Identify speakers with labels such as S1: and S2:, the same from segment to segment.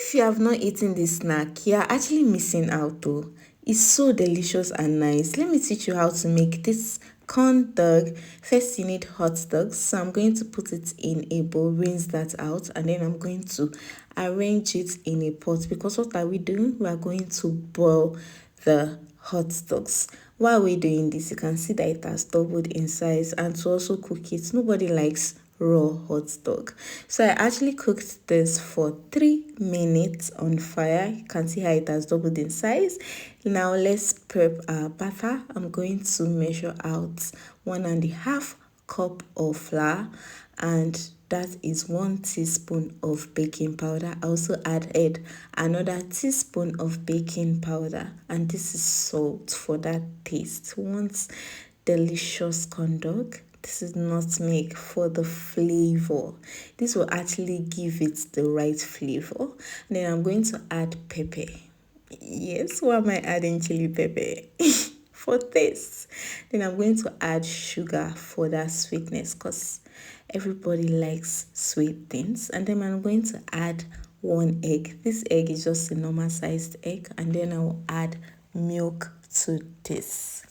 S1: If you have not eaten this snack, you are actually missing out though. It's so delicious and nice. Let me teach you how to make this corn dog. First, you need hot dogs. So I'm going to put it in a bowl, rinse that out, and then I'm going to arrange it in a pot, because what are we doing? We are going to boil the hot dogs. While we're doing this, you can see that it has doubled in size, and to also cook it, nobody likes raw hot dog. So I actually cooked this for 3 minutes on fire. You can see how it has doubled in size. Now let's prep our batter. I'm going to measure out 1.5 cup of flour, and that is 1 teaspoon of baking powder. I also added another teaspoon of baking powder, and this is salt for that taste. Once delicious corn dog. This is nutmeg for the flavor. This will actually give it the right flavor. And then I'm going to add pepper. Yes, why am I adding chili pepper? For this. Then I'm going to add sugar for that sweetness, because everybody likes sweet things. And then I'm going to add 1 egg. This egg is just a normal sized egg. And then I'll add milk to this.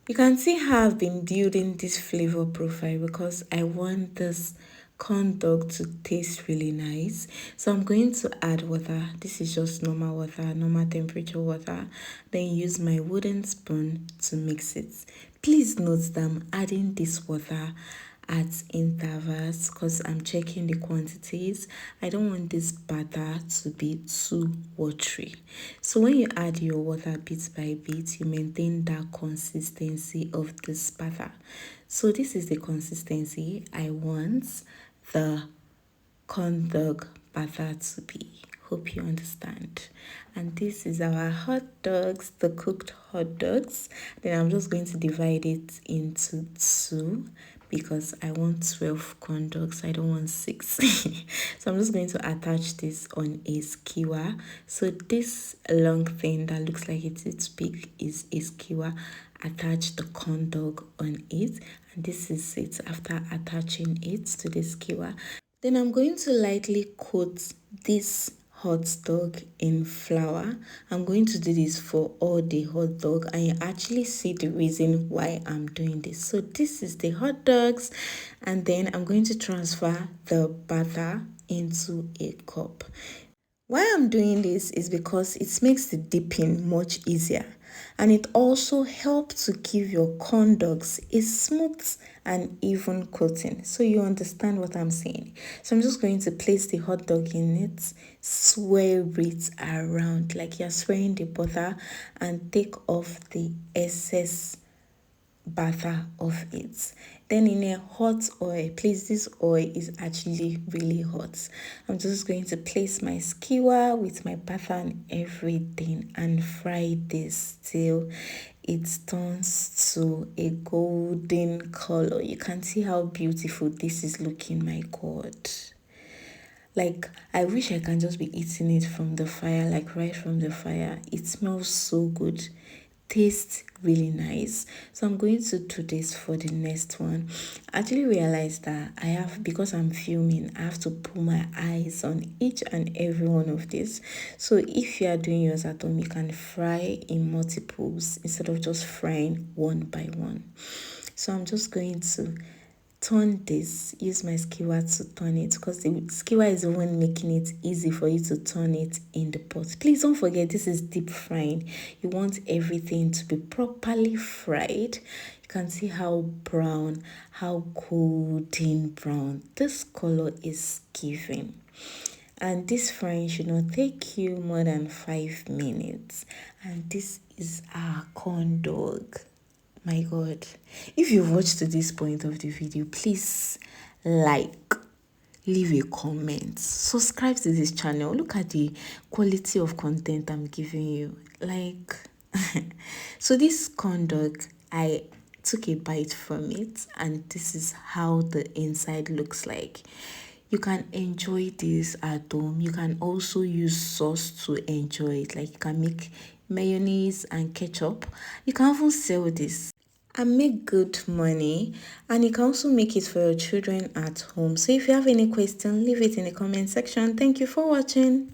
S1: You can see how I've been building this flavor profile, because I want this corn dog to taste really nice. So I'm going to add water. This is just normal water, normal temperature water. Then use my wooden spoon to mix it. Please note that I'm adding this water at intervals, because I'm checking the quantities. I don't want this batter to be too watery. So when you add your water bit by bit, you maintain that consistency of this batter. So this is the consistency I want the corn dog batter to be. Hope you understand. And this is our hot dogs, the cooked hot dogs. Then I'm just going to divide it into 2, because I want 12 corn dogs. I don't want 6. So I'm just going to attach this on a skewer. So this long thing that looks like it's big is a skewer. Attach the corn dog on it, and this is it after attaching it to the skewer. Then I'm going to lightly coat this hot dog in flour. I'm going to do this for all the hot dog, and you actually see the reason why I'm doing this. So this is the hot dogs, and then I'm going to transfer the batter into a cup. Why I'm doing this is because it makes the dipping much easier, and it also helps to give your corn dogs a smooth and even coating. So you understand what I'm saying. So I'm just going to place the hot dog in it, swirl it around like you're swirling the butter, and take off the excess batter of it. Then in a hot oil, please, this oil is actually really hot. I'm just going to place my skewer with my batter and everything and fry this till it turns to a golden color. You can see how beautiful this is looking. My God, like, I wish I can just be eating it from the fire, like right from the fire. It smells so good, tastes really nice. So I'm going to do this for the next one. I actually realized that because I'm filming, I have to put my eyes on each and every one of these. So if you are doing yours at home, you can fry in multiples instead of just frying one by one. So I'm just going to turn this, use my skewer to turn it, because the skewer is the one making it easy for you to turn it in the pot. Please don't forget, this is deep frying. You want everything to be properly fried. You can see how brown, how golden brown this color is giving. And this frying should not take you more than 5 minutes. And this is our corn dog. My God, if you've watched to this point of the video, please leave a comment, subscribe to this channel. Look at the quality of content I'm giving you. So this corn dog, I took a bite from it, and this is how the inside looks like. You can enjoy this at home. You can also use sauce to enjoy it. Like, you can make mayonnaise and ketchup. You can even sell this and make good money, and you can also make it for your children at home. So if you have any question, leave it in the comment section. Thank you for watching.